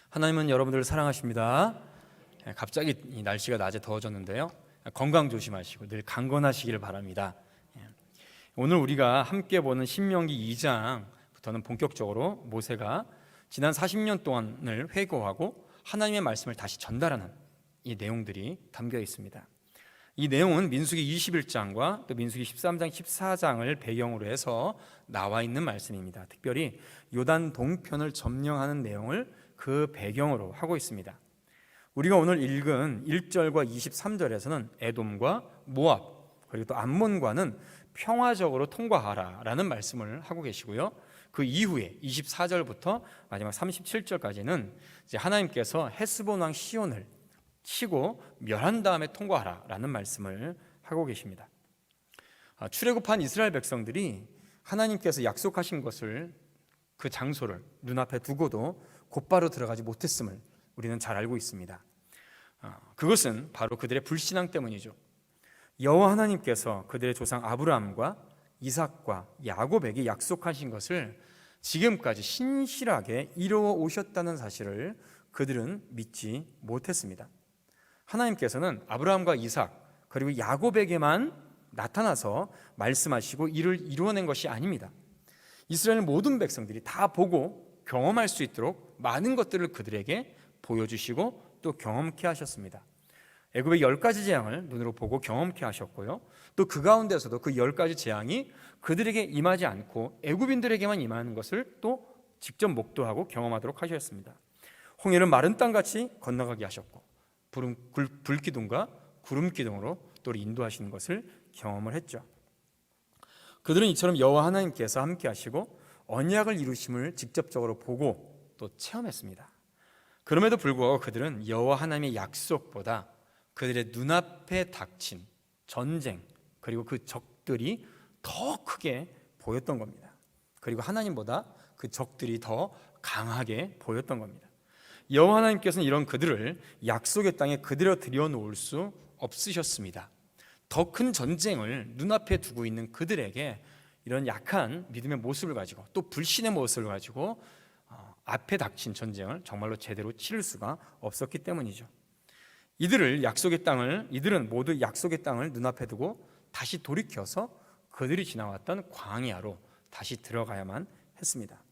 하나님은 여러분들을 사랑하십니다. 갑자기 이 날씨가 낮에 더워졌는데요, 건강 조심하시고 늘 강건하시기를 바랍니다. 오늘 우리가 함께 보는 신명기 2장부터는 본격적으로 모세가 지난 40년 동안을 회고하고 하나님의 말씀을 다시 전달하는 이 내용들이 담겨 있습니다. 이 내용은 민수기 21장과 또 민수기 13장, 14장을 배경으로 해서 나와 있는 말씀입니다. 특별히 요단 동편을 점령하는 내용을 그 배경으로 하고 있습니다. 우리가 오늘 읽은 1절과 23절에서는 에돔과 모압 그리고 또 암몬과는 평화적으로 통과하라라는 말씀을 하고 계시고요, 그 이후에 24절부터 마지막 37절까지는 이제 하나님께서 헤스본 왕 시온을 치고 멸한 다음에 통과하라라는 말씀을 하고 계십니다. 출애굽한 이스라엘 백성들이 하나님께서 약속하신 것을, 그 장소를 눈앞에 두고도 곧바로 들어가지 못했음을 우리는 잘 알고 있습니다. 그것은 바로 그들의 불신앙 때문이죠. 여호와 하나님께서 그들의 조상 아브라함과 이삭과 야곱에게 약속하신 것을 지금까지 신실하게 이루어 오셨다는 사실을 그들은 믿지 못했습니다. 하나님께서는 아브라함과 이삭 그리고 야곱에게만 나타나서 말씀하시고 이를 이루어낸 것이 아닙니다. 이스라엘 모든 백성들이 다 보고 경험할 수 있도록 많은 것들을 그들에게 보여주시고 또 경험케 하셨습니다. 애굽의 10가지 재앙을 눈으로 보고 경험케 하셨고요, 또 그 가운데서도 그 10가지 재앙이 그들에게 임하지 않고 애굽인들에게만 임하는 것을 또 직접 목도하고 경험하도록 하셨습니다. 홍해를 마른 땅같이 건너가게 하셨고 불기둥과 구름기둥으로 또 인도하시는 것을 경험을 했죠. 그들은 이처럼 여호와 하나님께서 함께 하시고 언약을 이루심을 직접적으로 보고 또 체험했습니다. 그럼에도 불구하고 그들은 여호와 하나님의 약속보다 그들의 눈앞에 닥친 전쟁 그리고 그 적들이 더 크게 보였던 겁니다. 그리고 하나님보다 그 적들이 더 강하게 보였던 겁니다. 여호와 하나님께서는 이런 그들을 약속의 땅에 그대로 들여놓을 수 없으셨습니다. 더 큰 전쟁을 눈앞에 두고 있는 그들에게 이런 약한 믿음의 모습을 가지고 또 불신의 모습을 가지고 앞에 닥친 전쟁을 정말로 제대로 치를 수가 없었기 때문이죠. 이들은 모두 약속의 땅을 눈앞에 두고 다시 돌이켜서 그들이 지나왔던 광야로 다시 들어가야만 했습니다.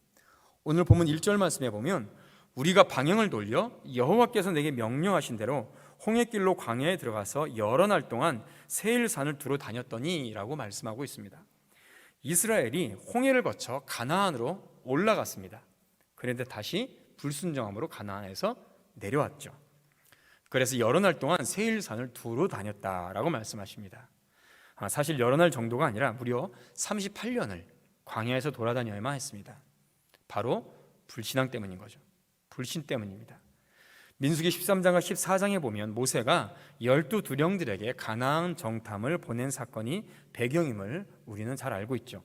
오늘 본문 1절 말씀에 보면 우리가 방향을 돌려 여호와께서 내게 명령하신 대로 홍해길로 광야에 들어가서 여러 날 동안 세일산을 두루 다녔더니 라고 말씀하고 있습니다. 이스라엘이 홍해를 거쳐 가나안으로 올라갔습니다. 그런데 다시 불순종함으로 가나안에서 내려왔죠. 그래서 여러 날 동안 세일산을 두루 다녔다라고 말씀하십니다. 사실 여러 날 정도가 아니라 무려 38년을 광야에서 돌아다녀야만 했습니다. 바로 불신앙 때문인 거죠. 불신 때문입니다. 민수기 13장과 14장에 보면 모세가 12두령들에게 가나안 정탐을 보낸 사건이 배경임을 우리는 잘 알고 있죠.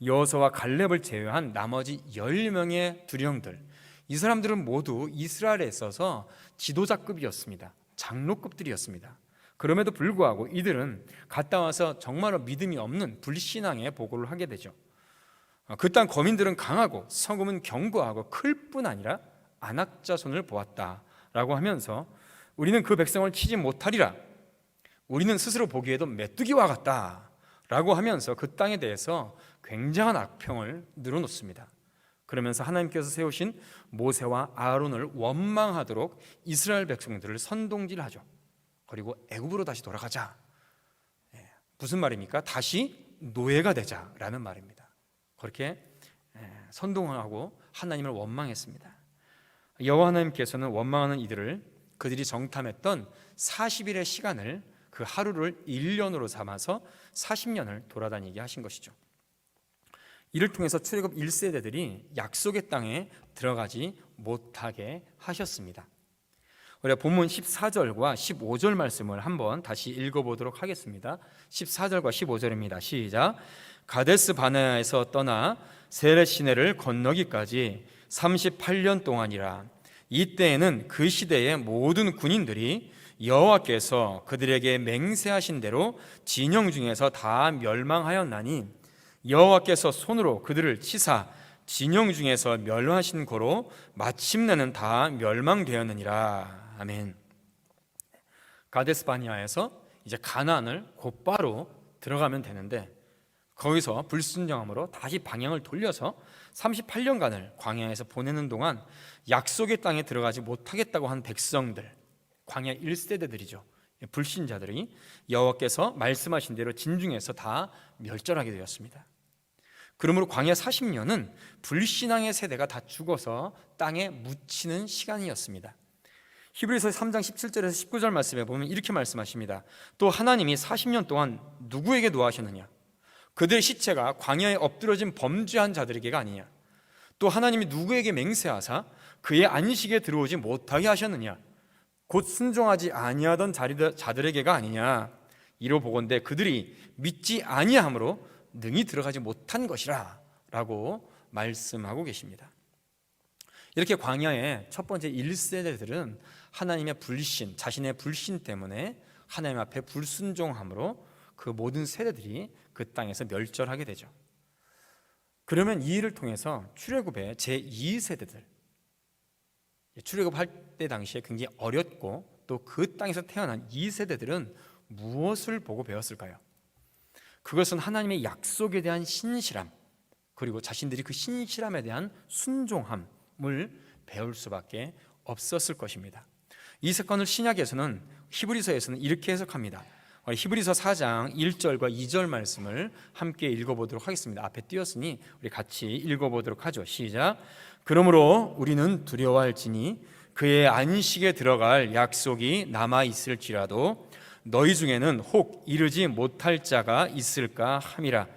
여호수아와 갈렙을 제외한 나머지 10명의 두령들, 이 사람들은 모두 이스라엘에 있어서 지도자급이었습니다. 장로급들이었습니다. 그럼에도 불구하고 이들은 갔다 와서 정말로 믿음이 없는 불신앙의 보고를 하게 되죠. 그 땅 거민들은 강하고 성읍은 견고하고 클 뿐 아니라 안악자손을 보았다라고 하면서 우리는 그 백성을 치지 못하리라, 우리는 스스로 보기에도 메뚜기와 같다라고 하면서 그 땅에 대해서 굉장한 악평을 늘어놓습니다. 그러면서 하나님께서 세우신 모세와 아론을 원망하도록 이스라엘 백성들을 선동질하죠. 그리고 애굽으로 다시 돌아가자. 무슨 말입니까? 다시 노예가 되자라는 말입니다. 그렇게 선동하고 하나님을 원망했습니다. 여호와 하나님께서는 원망하는 이들을 그들이 정탐했던 40일의 시간을, 그 하루를 1년으로 삼아서 40년을 돌아다니게 하신 것이죠. 이를 통해서 출애굽 1세대들이 약속의 땅에 들어가지 못하게 하셨습니다. 우리가 본문 14절과 15절 말씀을 한번 다시 읽어보도록 하겠습니다. 14절과 15절입니다. 시작. 가데스 바네아에서 떠나 세렛 시내를 건너기까지 38년 동안이라. 이때에는 그 시대의 모든 군인들이 여호와께서 그들에게 맹세하신 대로 진영 중에서 다 멸망하였나니 여호와께서 손으로 그들을 치사 진영 중에서 멸하신 고로 마침내는 다 멸망되었느니라. 아멘. 가데스 바네아에서 이제 가나안을 곧바로 들어가면 되는데 거기서 불순종함으로 다시 방향을 돌려서 38년간을 광야에서 보내는 동안 약속의 땅에 들어가지 못하겠다고 한 백성들, 광야 1세대들이죠. 불신자들이 여호와께서 말씀하신 대로 진중에서 다 멸절하게 되었습니다. 그러므로 광야 40년은 불신앙의 세대가 다 죽어서 땅에 묻히는 시간이었습니다. 히브리서 3장 17절에서 19절 말씀에 보면 이렇게 말씀하십니다. 또 하나님이 40년 동안 누구에게 노하셨느냐? 그들의 시체가 광야에 엎드러진 범죄한 자들에게가 아니냐? 또 하나님이 누구에게 맹세하사 그의 안식에 들어오지 못하게 하셨느냐? 곧 순종하지 아니하던 자들에게가 아니냐? 이로 보건대 그들이 믿지 아니함으로 능히 들어가지 못한 것이라 라고 말씀하고 계십니다. 이렇게 광야의 첫 번째 1세대들은 하나님의 불신, 자신의 불신 때문에 하나님 앞에 불순종함으로 그 모든 세대들이 그 땅에서 멸절하게 되죠. 그러면 이 일을 통해서 출애굽의 제2세대들, 출애굽할 때 당시에 굉장히 어렸고 또 그 땅에서 태어난 2세대들은 무엇을 보고 배웠을까요? 그것은 하나님의 약속에 대한 신실함, 그리고 자신들이 그 신실함에 대한 순종함을 배울 수밖에 없었을 것입니다. 이 사건을 신약에서는, 히브리서에서는 이렇게 해석합니다. 히브리서 4장 1절과 2절 말씀을 함께 읽어보도록 하겠습니다. 앞에 띄었으니 우리 같이 읽어보도록 하죠. 시작. 그러므로 우리는 두려워할지니 그의 안식에 들어갈 약속이 남아있을지라도 너희 중에는 혹 이르지 못할 자가 있을까 함이라.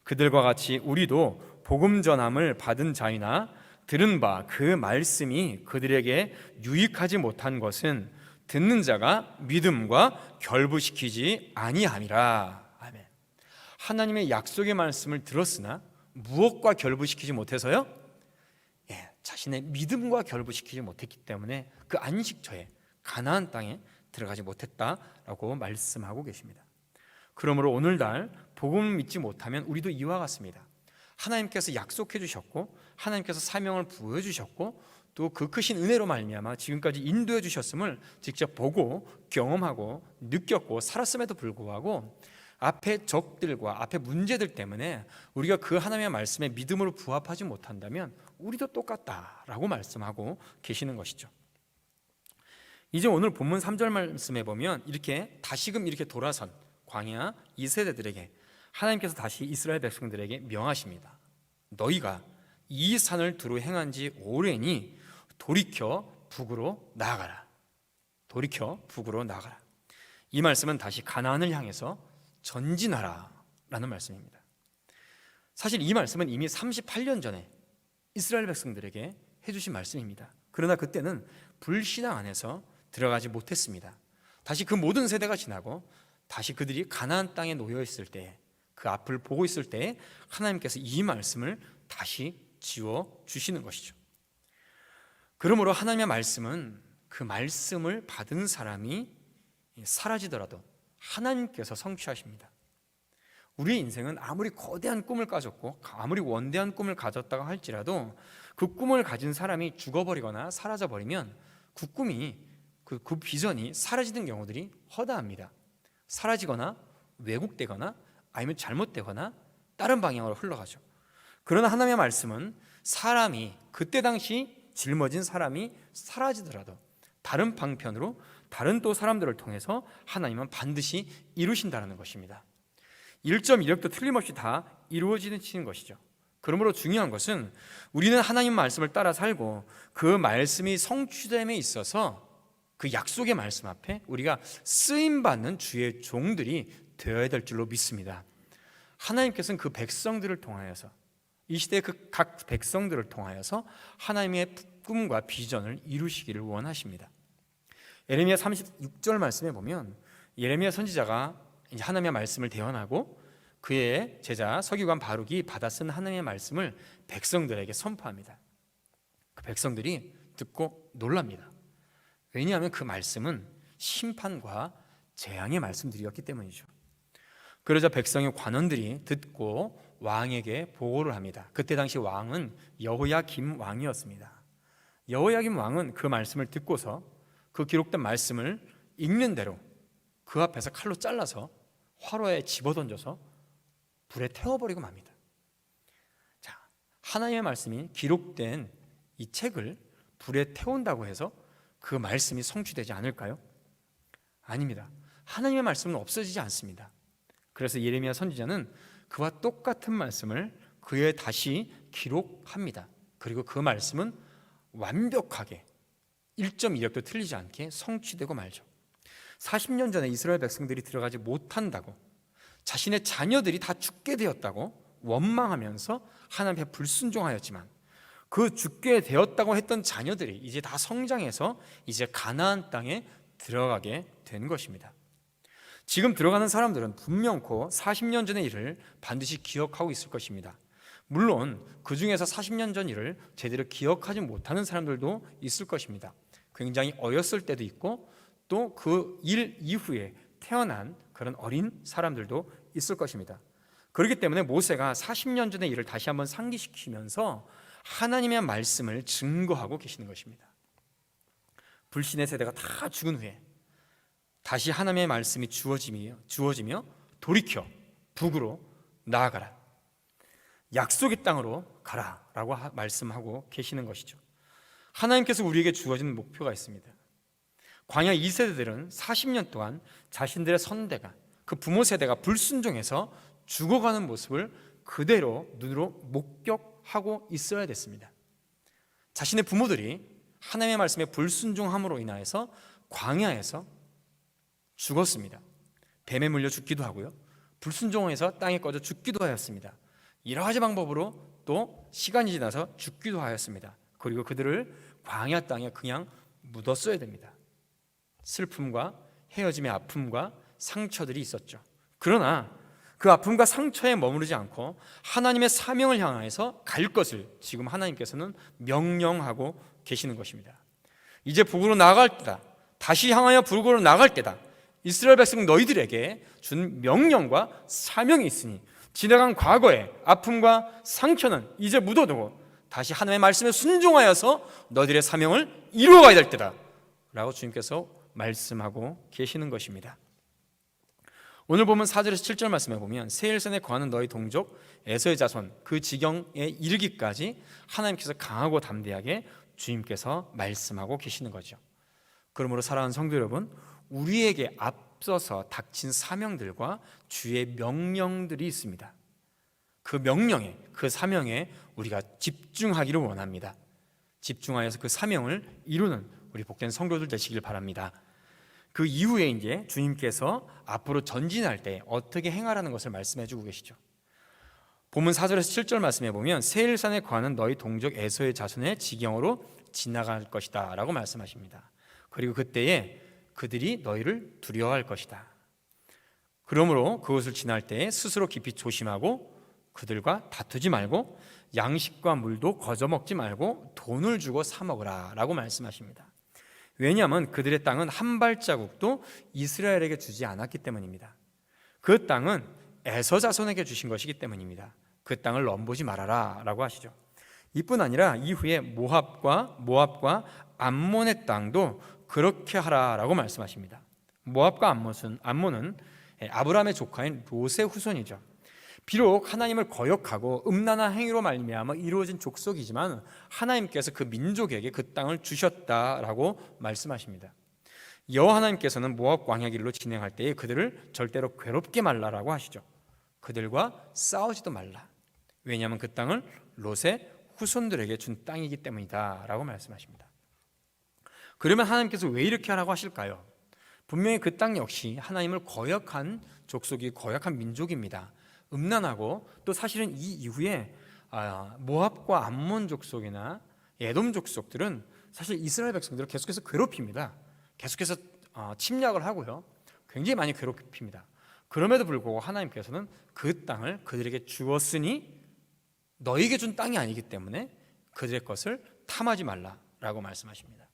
그들과 같이 우리도 복음 전함을 받은 자이나 들은 바 그 말씀이 그들에게 유익하지 못한 것은 듣는 자가 믿음과 결부시키지 아니함이라. 아멘. 하나님의 약속의 말씀을 들었으나 무엇과 결부시키지 못해서요? 자신의 믿음과 결부시키지 못했기 때문에 그 안식처에, 가나안 땅에 들어가지 못했다라고 말씀하고 계십니다. 그러므로 오늘날 복음을 믿지 못하면 우리도 이와 같습니다. 하나님께서 약속해 주셨고 하나님께서 사명을 부여 주셨고 또 그 크신 은혜로 말미암아 지금까지 인도해 주셨음을 직접 보고 경험하고 느꼈고 살았음에도 불구하고 앞에 적들과 앞에 문제들 때문에 우리가 그 하나님의 말씀에 믿음으로 부합하지 못한다면 우리도 똑같다라고 말씀하고 계시는 것이죠. 이제 오늘 본문 3절 말씀에 보면 이렇게 다시금 이렇게 돌아선 광야 2세대들에게 하나님께서 다시 이스라엘 백성들에게 명하십니다. 너희가 이 산을 두루 행한 지 오래니 돌이켜 북으로 나아가라. 돌이켜 북으로 나아가라. 이 말씀은 다시 가나안을 향해서 전진하라 라는 말씀입니다. 사실 이 말씀은 이미 38년 전에 이스라엘 백성들에게 해주신 말씀입니다. 그러나 그때는 불신앙 안에서 들어가지 못했습니다. 다시 그 모든 세대가 지나고 다시 그들이 가나안 땅에 놓여 있을 때, 그 앞을 보고 있을 때 하나님께서 이 말씀을 다시 지워 주시는 것이죠. 그러므로 하나님의 말씀은 그 말씀을 받은 사람이 사라지더라도 하나님께서 성취하십니다. 우리의 인생은 아무리 거대한 꿈을 가졌고 아무리 원대한 꿈을 가졌다고 할지라도 그 꿈을 가진 사람이 죽어버리거나 사라져버리면 그 꿈이, 그 비전이 사라지는 경우들이 허다합니다. 사라지거나 왜곡되거나 아니면 잘못되거나 다른 방향으로 흘러가죠. 그러나 하나님의 말씀은 사람이, 그때 당시 짊어진 사람이 사라지더라도 다른 방편으로 다른 또 사람들을 통해서 하나님은 반드시 이루신다는 것입니다. 1.1획도 틀림없이 다 이루어지는 것이죠. 그러므로 중요한 것은 우리는 하나님 말씀을 따라 살고 그 말씀이 성취됨에 있어서 그 약속의 말씀 앞에 우리가 쓰임받는 주의 종들이 되어야 될 줄로 믿습니다. 하나님께서는 그 백성들을 통하여서, 이 시대의 그 각 백성들을 통하여서 하나님의 꿈과 비전을 이루시기를 원하십니다. 예레미야 36절 말씀에 보면 예레미야 선지자가 이제 하나님의 말씀을 대언하고 그의 제자 서기관 바룩이 받아 쓴 하나님의 말씀을 백성들에게 선포합니다. 그 백성들이 듣고 놀랍니다. 왜냐하면 그 말씀은 심판과 재앙의 말씀들이었기 때문이죠. 그러자 백성의 관원들이 듣고 왕에게 보고를 합니다. 그때 당시 왕은 여호야김 왕이었습니다. 여호야김 왕은 그 말씀을 듣고서 그 기록된 말씀을 읽는 대로 그 앞에서 칼로 잘라서 화로에 집어던져서 불에 태워버리고 맙니다. 자, 하나님의 말씀이 기록된 이 책을 불에 태운다고 해서 그 말씀이 성취되지 않을까요? 아닙니다. 하나님의 말씀은 없어지지 않습니다. 그래서 예레미야 선지자는 그와 똑같은 말씀을 그에 다시 기록합니다. 그리고 그 말씀은 완벽하게 1.2력도 틀리지 않게 성취되고 말죠. 40년 전에 이스라엘 백성들이 들어가지 못한다고, 자신의 자녀들이 다 죽게 되었다고 원망하면서 하나님 앞에 불순종하였지만, 그 죽게 되었다고 했던 자녀들이 이제 다 성장해서 이제 가나안 땅에 들어가게 된 것입니다. 지금 들어가는 사람들은 분명코 40년 전의 일을 반드시 기억하고 있을 것입니다. 물론 그 중에서 40년 전 일을 제대로 기억하지 못하는 사람들도 있을 것입니다. 굉장히 어렸을 때도 있고 또 그 일 이후에 태어난 그런 어린 사람들도 있을 것입니다. 그렇기 때문에 모세가 40년 전의 일을 다시 한번 상기시키면서 하나님의 말씀을 증거하고 계시는 것입니다. 불신의 세대가 다 죽은 후에 다시 하나님의 말씀이 주어지며 돌이켜 북으로 나아가라, 약속의 땅으로 가라라고 말씀하고 계시는 것이죠. 하나님께서 우리에게 주어진 목표가 있습니다. 광야 2세대들은 40년 동안 자신들의 선대가, 그 부모 세대가 불순종해서 죽어가는 모습을 그대로 눈으로 목격하고 있어야 됐습니다. 자신의 부모들이 하나님의 말씀에 불순종함으로 인하여서 광야에서 죽었습니다. 뱀에 물려 죽기도 하고요, 불순종해서 땅에 꺼져 죽기도 하였습니다. 여러 가지 방법으로 또 시간이 지나서 죽기도 하였습니다. 그리고 그들을 광야 땅에 그냥 묻었어야 됩니다. 슬픔과 헤어짐의 아픔과 상처들이 있었죠. 그러나 그 아픔과 상처에 머무르지 않고 하나님의 사명을 향해서 갈 것을 지금 하나님께서는 명령하고 계시는 것입니다. 이제 북으로 나아갈 때다, 다시 향하여 북으로 나아갈 때다. 이스라엘 백성 너희들에게 준 명령과 사명이 있으니 지나간 과거의 아픔과 상처는 이제 묻어두고 다시 하나님의 말씀에 순종하여서 너희들의 사명을 이루어가야 될 때다 라고 주님께서 말씀하고 계시는 것입니다. 오늘 보면 4절에서 7절 말씀에 보면 세일산에 거하는 너희 동족 에서의 자손, 그 지경에 이르기까지 하나님께서 강하고 담대하게 주님께서 말씀하고 계시는 거죠. 그러므로 사랑하는 성도 여러분, 우리에게 앞서서 닥친 사명들과 주의 명령들이 있습니다. 그 명령에, 그 사명에 우리가 집중하기를 원합니다. 집중하여서 그 사명을 이루는 우리 복된 성도들 되시길 바랍니다. 그 이후에 이제 주님께서 앞으로 전진할 때 어떻게 행하라는 것을 말씀해 주고 계시죠. 본문 4절에서 7절 말씀해 보면 세일산에 거하는 너희 동족 에서의 자손의 지경으로 지나갈 것이다 라고 말씀하십니다. 그리고 그때에 그들이 너희를 두려워할 것이다. 그러므로 그것을 지날 때에 스스로 깊이 조심하고 그들과 다투지 말고 양식과 물도 거저 먹지 말고 돈을 주고 사 먹으라 라고 말씀하십니다. 왜냐하면 그들의 땅은 한 발자국도 이스라엘에게 주지 않았기 때문입니다. 그 땅은 에서 자손에게 주신 것이기 때문입니다. 그 땅을 넘보지 말아라 라고 하시죠. 이뿐 아니라 이후에 모압과 암몬의 땅도 그렇게 하라라고 말씀하십니다. 모압과 암몬은 아브라함의 조카인 롯의 후손이죠. 비록 하나님을 거역하고 음란한 행위로 말미암아 이루어진 족속이지만 하나님께서 그 민족에게 그 땅을 주셨다라고 말씀하십니다. 여호와 하나님께서는 모압 광야 길로 진행할 때에 그들을 절대로 괴롭게 말라라고 하시죠. 그들과 싸우지도 말라. 왜냐하면 그 땅을 롯의 후손들에게 준 땅이기 때문이다 라고 말씀하십니다. 그러면 하나님께서 왜 이렇게 하라고 하실까요? 분명히 그 땅 역시 하나님을 거역한 족속이 거역한 민족입니다. 음란하고 또 사실은 이 이후에 모압과 암몬 족속이나 에돔 족속들은 사실 이스라엘 백성들을 계속해서 괴롭힙니다. 계속해서 침략을 하고요, 굉장히 많이 괴롭힙니다. 그럼에도 불구하고 하나님께서는 그 땅을 그들에게 주었으니 너희에게 준 땅이 아니기 때문에 그들의 것을 탐하지 말라라고 말씀하십니다.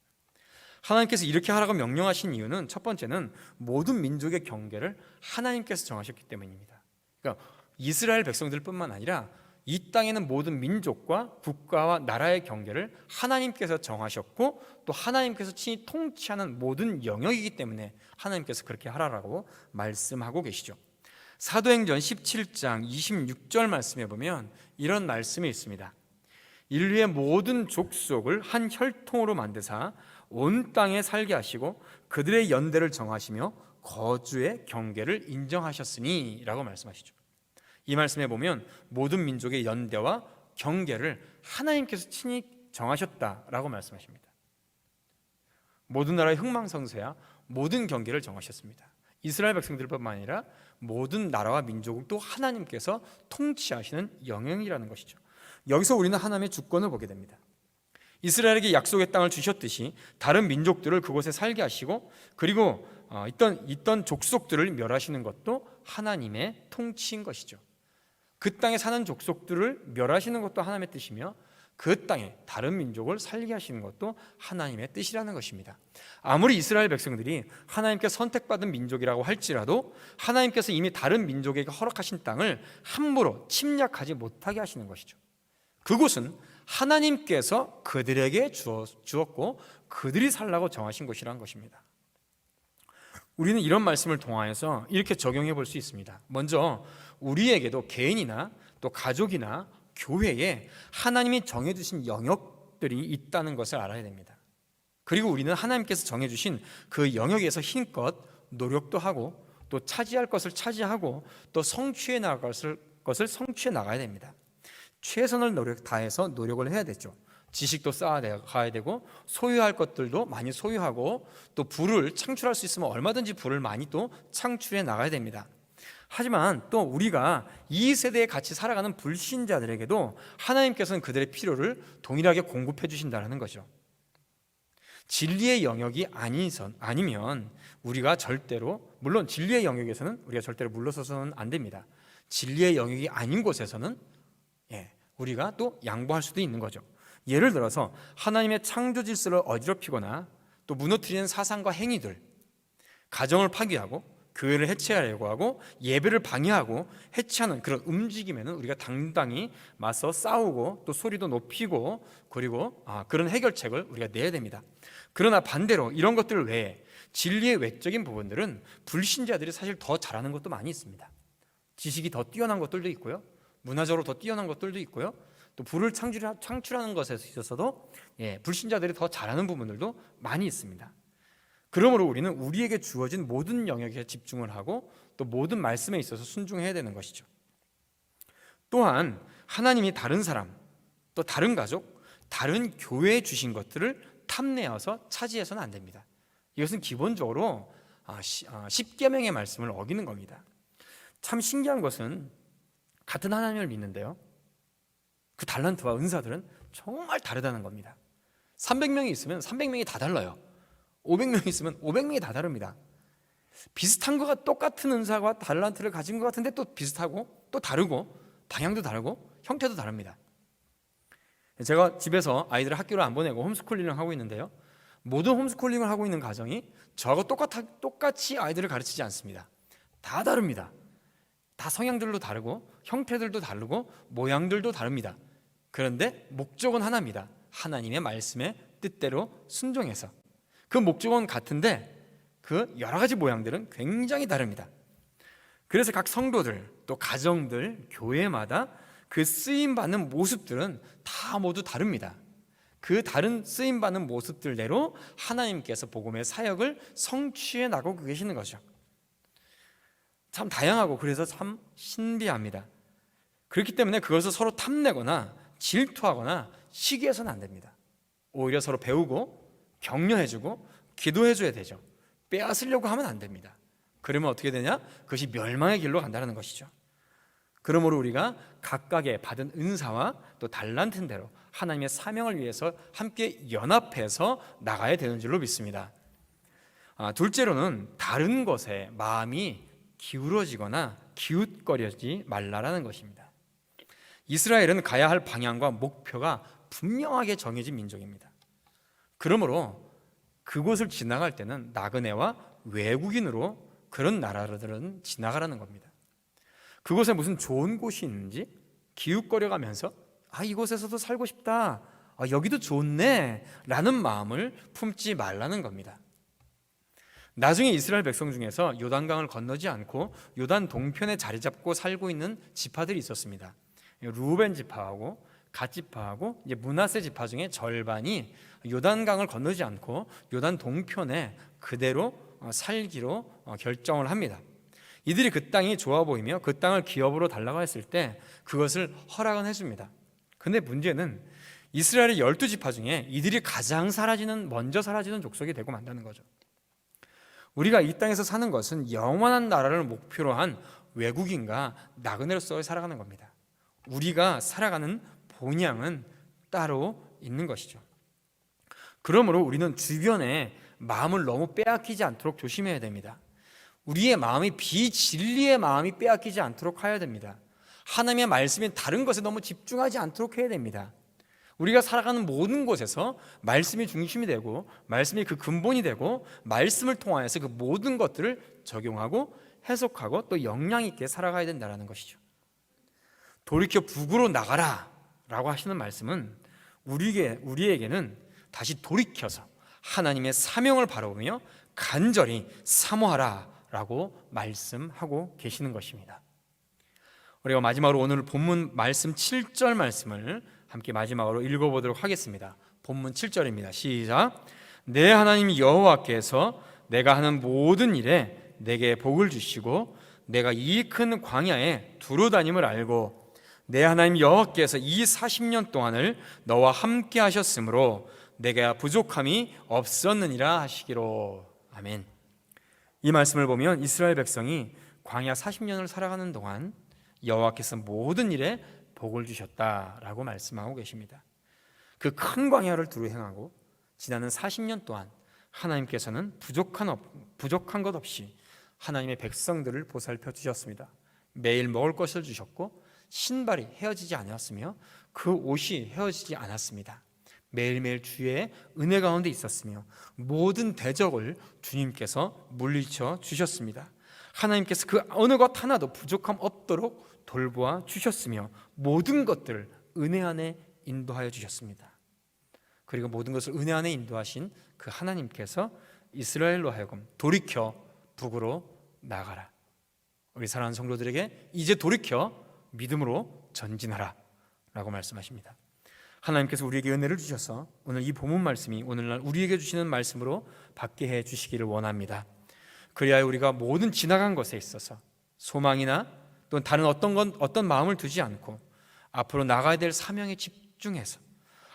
하나님께서 이렇게 하라고 명령하신 이유는 첫 번째는 모든 민족의 경계를 하나님께서 정하셨기 때문입니다. 그러니까 이스라엘 백성들뿐만 아니라 이 땅에는 모든 민족과 국가와 나라의 경계를 하나님께서 정하셨고 또 하나님께서 친히 통치하는 모든 영역이기 때문에 하나님께서 그렇게 하라라고 말씀하고 계시죠. 사도행전 17장 26절 말씀에 보면 이런 말씀이 있습니다. 인류의 모든 족속을 한 혈통으로 만드사 온 땅에 살게 하시고 그들의 연대를 정하시며 거주의 경계를 인정하셨으니 라고 말씀하시죠. 이 말씀에 보면 모든 민족의 연대와 경계를 하나님께서 친히 정하셨다라고 말씀하십니다. 모든 나라의 흥망성쇠야 모든 경계를 정하셨습니다. 이스라엘 백성들뿐만 아니라 모든 나라와 민족도 하나님께서 통치하시는 영역이라는 것이죠. 여기서 우리는 하나님의 주권을 보게 됩니다. 이스라엘에게 약속의 땅을 주셨듯이 다른 민족들을 그곳에 살게 하시고 그리고 있던 족속들을 멸하시는 것도 하나님의 통치인 것이죠. 그 땅에 사는 족속들을 멸하시는 것도 하나님의 뜻이며 그 땅에 다른 민족을 살게 하시는 것도 하나님의 뜻이라는 것입니다. 아무리 이스라엘 백성들이 하나님께 선택받은 민족이라고 할지라도 하나님께서 이미 다른 민족에게 허락하신 땅을 함부로 침략하지 못하게 하시는 것이죠. 그곳은 하나님께서 그들에게 주었고 그들이 살라고 정하신 곳이라는 것입니다. 우리는 이런 말씀을 통하여서 이렇게 적용해 볼 수 있습니다. 먼저 우리에게도 개인이나 또 가족이나 교회에 하나님이 정해주신 영역들이 있다는 것을 알아야 됩니다. 그리고 우리는 하나님께서 정해주신 그 영역에서 힘껏 노력도 하고 또 차지할 것을 차지하고 또 성취해 나갈 것을 성취해 나가야 됩니다. 최선을 다해서 노력을 해야 되죠. 지식도 쌓아가야 되고 소유할 것들도 많이 소유하고 또 부를 창출할 수 있으면 얼마든지 부를 많이 또 창출해 나가야 됩니다. 하지만 또 우리가 이 세대에 같이 살아가는 불신자들에게도 하나님께서는 그들의 필요를 동일하게 공급해 주신다는 거죠. 진리의 영역이 아니면 우리가 절대로, 물론 진리의 영역에서는 우리가 절대로 물러서서는 안 됩니다. 진리의 영역이 아닌 곳에서는 우리가 또 양보할 수도 있는 거죠. 예를 들어서 하나님의 창조 질서를 어지럽히거나 또 무너뜨리는 사상과 행위들, 가정을 파괴하고 교회를 해체하려고 하고 예배를 방해하고 해체하는 그런 움직임에는 우리가 당당히 맞서 싸우고 또 소리도 높이고 그리고 그런 해결책을 우리가 내야 됩니다. 그러나 반대로 이런 것들 외에 진리의 외적인 부분들은 불신자들이 사실 더 잘하는 것도 많이 있습니다. 지식이 더 뛰어난 것들도 있고요, 문화적으로 더 뛰어난 것들도 있고요, 또 부를 창출하는 것에 있어서도 불신자들이 더 잘하는 부분들도 많이 있습니다. 그러므로 우리는 우리에게 주어진 모든 영역에 집중을 하고 또 모든 말씀에 있어서 순종해야 되는 것이죠. 또한 하나님이 다른 사람, 또 다른 가족, 다른 교회에 주신 것들을 탐내어서 차지해서는 안 됩니다. 이것은 기본적으로 십계명의 말씀을 어기는 겁니다. 참 신기한 것은 같은 하나님을 믿는데요, 그 달란트와 은사들은 정말 다르다는 겁니다. 300명이 있으면 300명이 다 달라요. 500명이 있으면 500명이 다 다릅니다. 비슷한 거가 똑같은 은사와 달란트를 가진 것 같은데 또 비슷하고 또 다르고 방향도 다르고 형태도 다릅니다. 제가 집에서 아이들을 학교를 안 보내고 홈스쿨링을 하고 있는데요, 모든 홈스쿨링을 하고 있는 가정이 저하고 똑같이 아이들을 가르치지 않습니다. 다 다릅니다. 다 성향들도 다르고 형태들도 다르고 모양들도 다릅니다. 그런데 목적은 하나입니다. 하나님의 말씀의 뜻대로 순종해서. 그 목적은 같은데 그 여러 가지 모양들은 굉장히 다릅니다. 그래서 각 성도들, 또 가정들, 교회마다 그 쓰임받는 모습들은 다 모두 다릅니다. 그 다른 쓰임받는 모습들대로 하나님께서 복음의 사역을 성취해 나가고 계시는 거죠. 참 다양하고 그래서 참 신비합니다. 그렇기 때문에 그것을 서로 탐내거나 질투하거나 시기해서는 안 됩니다. 오히려 서로 배우고 격려해주고 기도해줘야 되죠. 빼앗으려고 하면 안 됩니다. 그러면 어떻게 되냐? 그것이 멸망의 길로 간다는 것이죠. 그러므로 우리가 각각의 받은 은사와 또 달란트인 대로 하나님의 사명을 위해서 함께 연합해서 나가야 되는 줄로 믿습니다. 둘째로는 다른 것에 마음이 기울어지거나 기웃거리지 말라라는 것입니다. 이스라엘은 가야 할 방향과 목표가 분명하게 정해진 민족입니다. 그러므로 그곳을 지나갈 때는 나그네와 외국인으로 그런 나라들은 지나가라는 겁니다. 그곳에 무슨 좋은 곳이 있는지 기웃거려가면서 이곳에서도 살고 싶다, 여기도 좋네 라는 마음을 품지 말라는 겁니다. 나중에 이스라엘 백성 중에서 요단강을 건너지 않고 요단 동편에 자리 잡고 살고 있는 지파들이 있었습니다. 루벤 지파하고 갓 지파하고 이제 므낫세 지파 중에 절반이 요단강을 건너지 않고 요단 동편에 그대로 살기로 결정을 합니다. 이들이 그 땅이 좋아 보이며 그 땅을 기업으로 달라고 했을 때 그것을 허락은 해줍니다. 근데 문제는 이스라엘의 12지파 중에 이들이 가장 먼저 사라지는 족속이 되고 만다는 거죠. 우리가 이 땅에서 사는 것은 영원한 나라를 목표로 한 외국인과 나그네로서 살아가는 겁니다. 우리가 살아가는 본향은 따로 있는 것이죠. 그러므로 우리는 주변에 마음을 너무 빼앗기지 않도록 조심해야 됩니다. 우리의 마음이 비진리의 마음이 빼앗기지 않도록 해야 됩니다. 하나님의 말씀인 다른 것에 너무 집중하지 않도록 해야 됩니다. 우리가 살아가는 모든 곳에서 말씀이 중심이 되고 말씀이 그 근본이 되고 말씀을 통하여서 그 모든 것들을 적용하고 해석하고 또 영향 있게 살아가야 된다는 것이죠. 돌이켜 북으로 나가라 라고 하시는 말씀은 우리에게는 다시 돌이켜서 하나님의 사명을 바라보며 간절히 사모하라 라고 말씀하고 계시는 것입니다. 우리가 마지막으로 오늘 본문 말씀 7절 말씀을 함께 마지막으로 읽어보도록 하겠습니다. 본문 7절입니다. 시작. 내 하나님 여호와께서 내가 하는 모든 일에 내게 복을 주시고 내가 이 큰 광야에 두루 다님을 알고 내 하나님 여호와께서 이 40년 동안을 너와 함께 하셨으므로 내가 부족함이 없었느니라 하시기로. 아멘. 이 말씀을 보면 이스라엘 백성이 광야 40년을 살아가는 동안 여호와께서 모든 일에 복을 주셨다라고 말씀하고 계십니다. 그 큰 광야를 두루 행하고 지나는 40년 동안 하나님께서는 부족한 것 없이 하나님의 백성들을 보살펴 주셨습니다. 매일 먹을 것을 주셨고 신발이 헤어지지 않았으며 그 옷이 헤어지지 않았습니다. 매일매일 주의 은혜 가운데 있었으며 모든 대적을 주님께서 물리쳐 주셨습니다. 하나님께서 그 어느 것 하나도 부족함 없도록 돌보아 주셨으며 모든 것들을 은혜 안에 인도하여 주셨습니다. 그리고 모든 것을 은혜 안에 인도하신 그 하나님께서 이스라엘로 하여금 돌이켜 북으로 나가라, 우리 사랑하는 성도들에게 이제 돌이켜 믿음으로 전진하라 라고 말씀하십니다. 하나님께서 우리에게 은혜를 주셔서 오늘 이 본문 말씀이 오늘날 우리에게 주시는 말씀으로 받게 해 주시기를 원합니다. 그리하여 우리가 모든 지나간 것에 있어서 소망이나 또 다른 어떤 마음을 두지 않고 앞으로 나가야 될 사명에 집중해서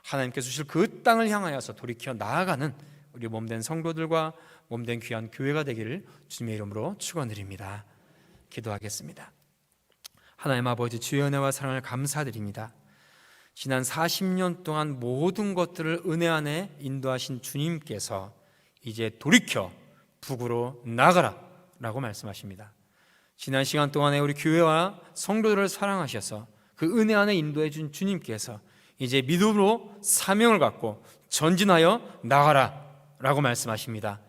하나님께서 주실 그 땅을 향하여서 돌이켜 나아가는 우리 몸된 성도들과 몸된 귀한 교회가 되기를 주님의 이름으로 축원드립니다. 기도하겠습니다. 하나님 아버지, 주의 은혜와 사랑을 감사드립니다. 지난 40년 동안 모든 것들을 은혜 안에 인도하신 주님께서 이제 돌이켜 북으로 나가라 라고 말씀하십니다. 지난 시간 동안에 우리 교회와 성도들을 사랑하셔서 그 은혜 안에 인도해 준 주님께서 이제 믿음으로 사명을 갖고 전진하여 나가라 라고 말씀하십니다.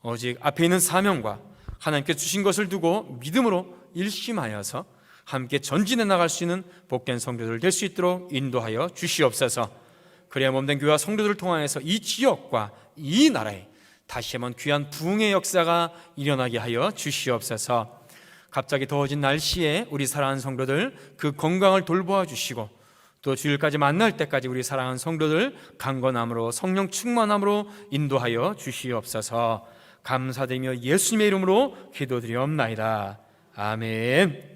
오직 앞에 있는 사명과 하나님께 주신 것을 두고 믿음으로 일심하여서 함께 전진해 나갈 수 있는 복된 성도들 될 수 있도록 인도하여 주시옵소서. 그래야 몸된 교회와 성도들을 통하여서 이 지역과 이 나라에 다시 한번 귀한 부흥의 역사가 일어나게 하여 주시옵소서. 갑자기 더워진 날씨에 우리 사랑하는 성도들 그 건강을 돌보아 주시고 또 주일까지 만날 때까지 우리 사랑하는 성도들 강건함으로 성령 충만함으로 인도하여 주시옵소서. 감사드리며 예수님의 이름으로 기도드리옵나이다. 아멘.